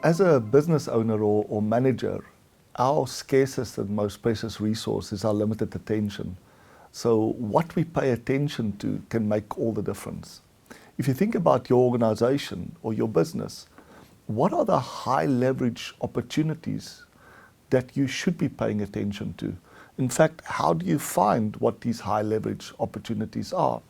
As a business owner or manager, our scarcest and most precious resource is our limited attention. So what we pay attention to can make all the difference. If you think about your organization or your business, what are the high leverage opportunities that you should be paying attention to? In fact, how do you find what these high leverage opportunities are?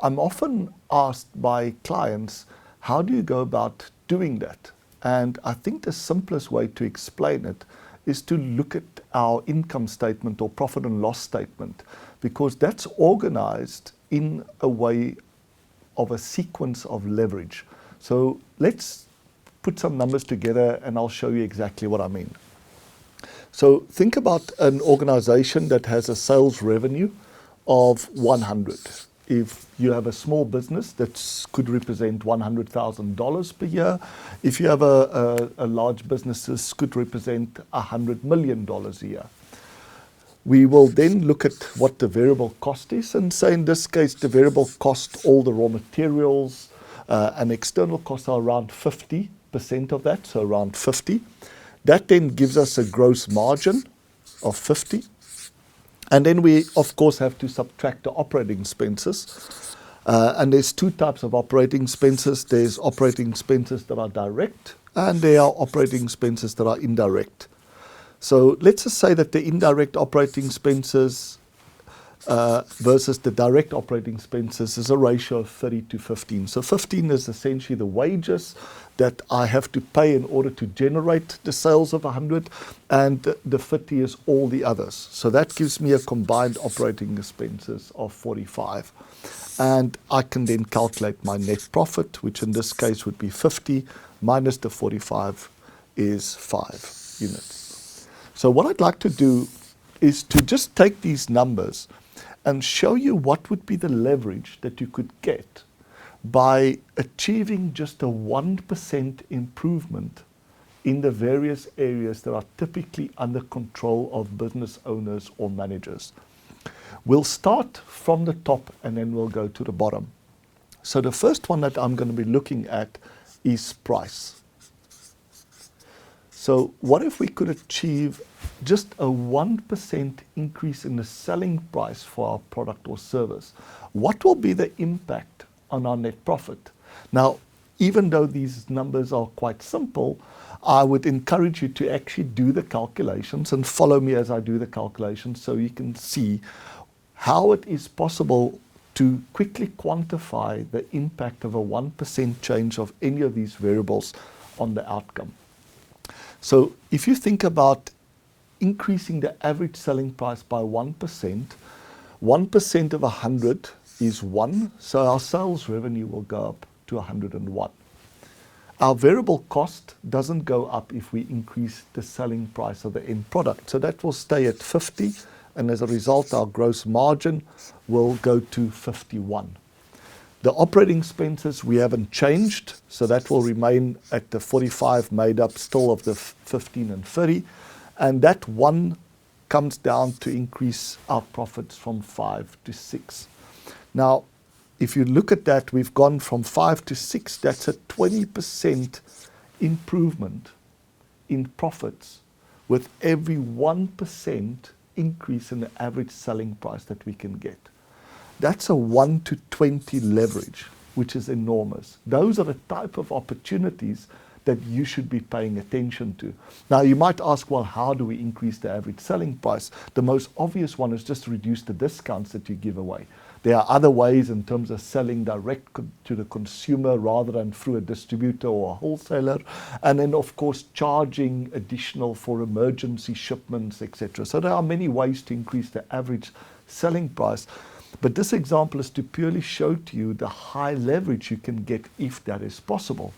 I'm often asked by clients, how do you go about doing that? And I think the simplest way to explain it is to look at our income statement or profit and loss statement, because that's organized in a way of a sequence of leverage. So let's put some numbers together and I'll show you exactly what I mean. So think about an organization that has a sales revenue of 100. If you have a small business, that could represent $100,000 per year. If you have a large business, this could represent $100 million a year. We will then look at what the variable cost is and say in this case the variable cost, all the raw materials and external costs are around 50% of that, so around 50. That then gives us a gross margin of 50. And then we, of course, have to subtract the operating expenses. And there's two types of operating expenses. There's operating expenses that are direct, and there are operating expenses that are indirect. So let's just say that the indirect operating expenses versus the direct operating expenses is a ratio of 30 to 15. So 15 is essentially the wages that I have to pay in order to generate the sales of 100, and the 50 is all the others. So that gives me a combined operating expenses of 45. And I can then calculate my net profit, which in this case would be 50 minus the 45 is 5 units. So what I'd like to do is to just take these numbers and show you what would be the leverage that you could get by achieving just a 1% improvement in the various areas that are typically under control of business owners or managers. We'll start from the top and then we'll go to the bottom. So the first one that I'm going to be looking at is price. So what if we could achieve just a 1% increase in the selling price for our product or service? What will be the impact on our net profit? Now, even though these numbers are quite simple, I would encourage you to actually do the calculations and follow me as I do the calculations so you can see how it is possible to quickly quantify the impact of a 1% change of any of these variables on the outcome. So if you think about increasing the average selling price by 1%, 1% of 100 is 1, so our sales revenue will go up to 101. Our variable cost doesn't go up if we increase the selling price of the end product, so that will stay at 50, and as a result our gross margin will go to 51. The operating expenses we haven't changed, so that will remain at the 45, made up still of the 15 and 30, and that 1 comes down to increase our profits from 5 to 6. Now, if you look at that, we've gone from 5 to 6, that's a 20% improvement in profits with every 1% increase in the average selling price that we can get. That's a 1 to 20 leverage, which is enormous. Those are the type of opportunities that you should be paying attention to. Now you might ask, well, how do we increase the average selling price? The most obvious one is just reduce the discounts that you give away. There are other ways in terms of selling direct to the consumer rather than through a distributor or a wholesaler. And then of course charging additional for emergency shipments, etc. So there are many ways to increase the average selling price. But this example is to purely show to you the high leverage you can get if that is possible.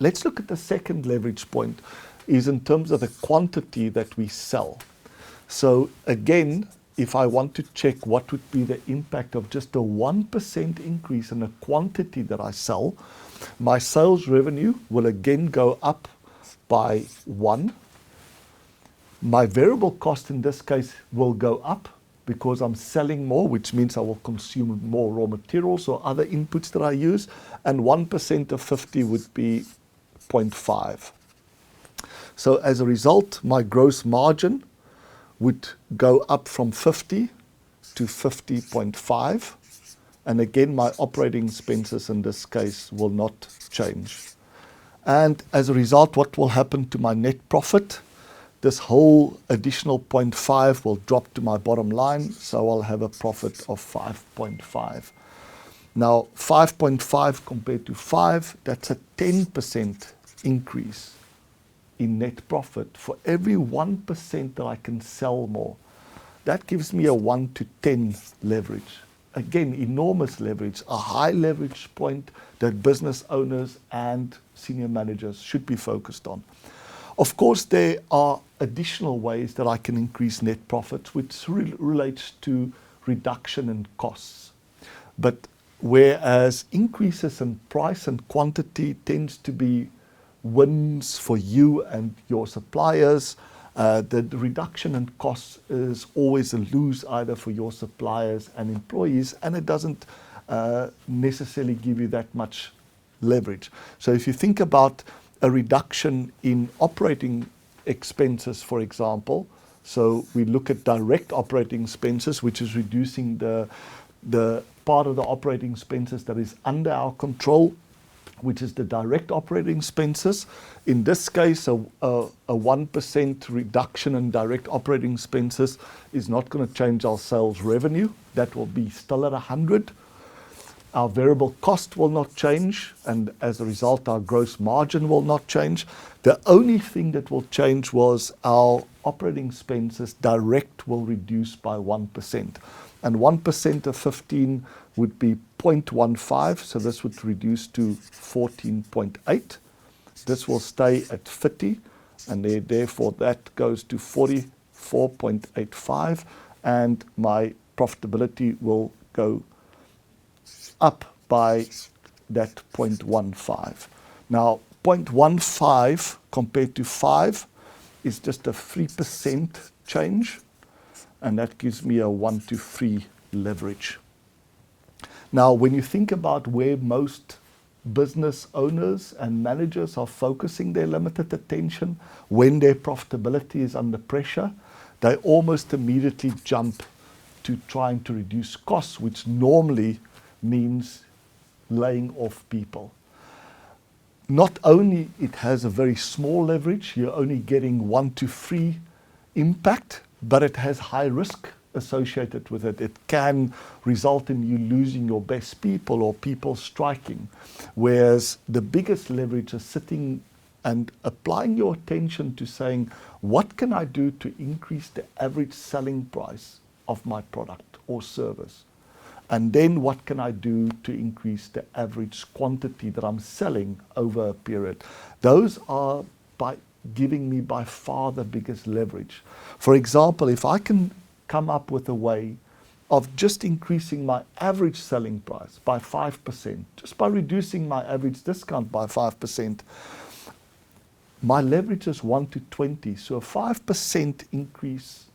Let's look at the second leverage point, is in terms of the quantity that we sell. So again, if I want to check what would be the impact of just a 1% increase in the quantity that I sell, my sales revenue will again go up by 1. My variable cost in this case will go up because I'm selling more, which means I will consume more raw materials or other inputs that I use, and 1% of 50 would be 0.5. So as a result, my gross margin would go up from 50 to 50.5. And again, my operating expenses in this case will not change. And as a result, what will happen to my net profit? This whole additional 0.5 will drop to my bottom line, so I'll have a profit of 5.5. Now, 5.5 compared to 5, that's a 10% increase in net profit. For every 1% that I can sell more, that gives me a 1 to 10 leverage. Again, enormous leverage, a high leverage point that business owners and senior managers should be focused on. Of course, there are additional ways that I can increase net profits, which relates to reduction in costs. But whereas increases in price and quantity tends to be wins for you and your suppliers, the reduction in costs is always a lose either for your suppliers and employees, and it doesn't necessarily give you that much leverage. So if you think about a reduction in operating expenses, for example, so we look at direct operating expenses, which is reducing the part of the operating expenses that is under our control, which is the direct operating expenses. In this case, a 1% reduction in direct operating expenses is not going to change our sales revenue. That will be still at 100. Our variable cost will not change, and as a result, our gross margin will not change. The only thing that will change was our operating expenses direct will reduce by 1%. And 1% of 15 would be 0.15, so this would reduce to 14.8. This will stay at 50, and therefore that goes to 44.85, and my profitability will go up by that 0.15. Now, 0.15 compared to 5 is just a 3% change, and that gives me a 1 to 3 leverage. Now, when you think about where most business owners and managers are focusing their limited attention when their profitability is under pressure, they almost immediately jump to trying to reduce costs, which normally means laying off people. Not only it has a very small leverage, you're only getting 1 to 3 impact, but it has high risk associated with it. It can result in you losing your best people or people striking. Whereas the biggest leverage is sitting and applying your attention to saying, what can I do to increase the average selling price of my product or service? And then what can I do to increase the average quantity that I'm selling over a period? Those are giving me by far the biggest leverage. For example, if I can come up with a way of just increasing my average selling price by 5%, just by reducing my average discount by 5%, my leverage is 1 to 20. So a 5% increase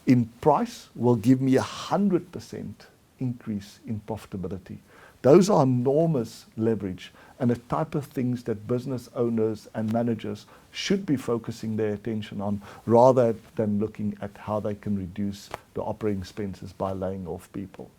in price will give me 100% increase in profitability. Those are enormous leverage and the type of things that business owners and managers should be focusing their attention on rather than looking at how they can reduce the operating expenses by laying off people.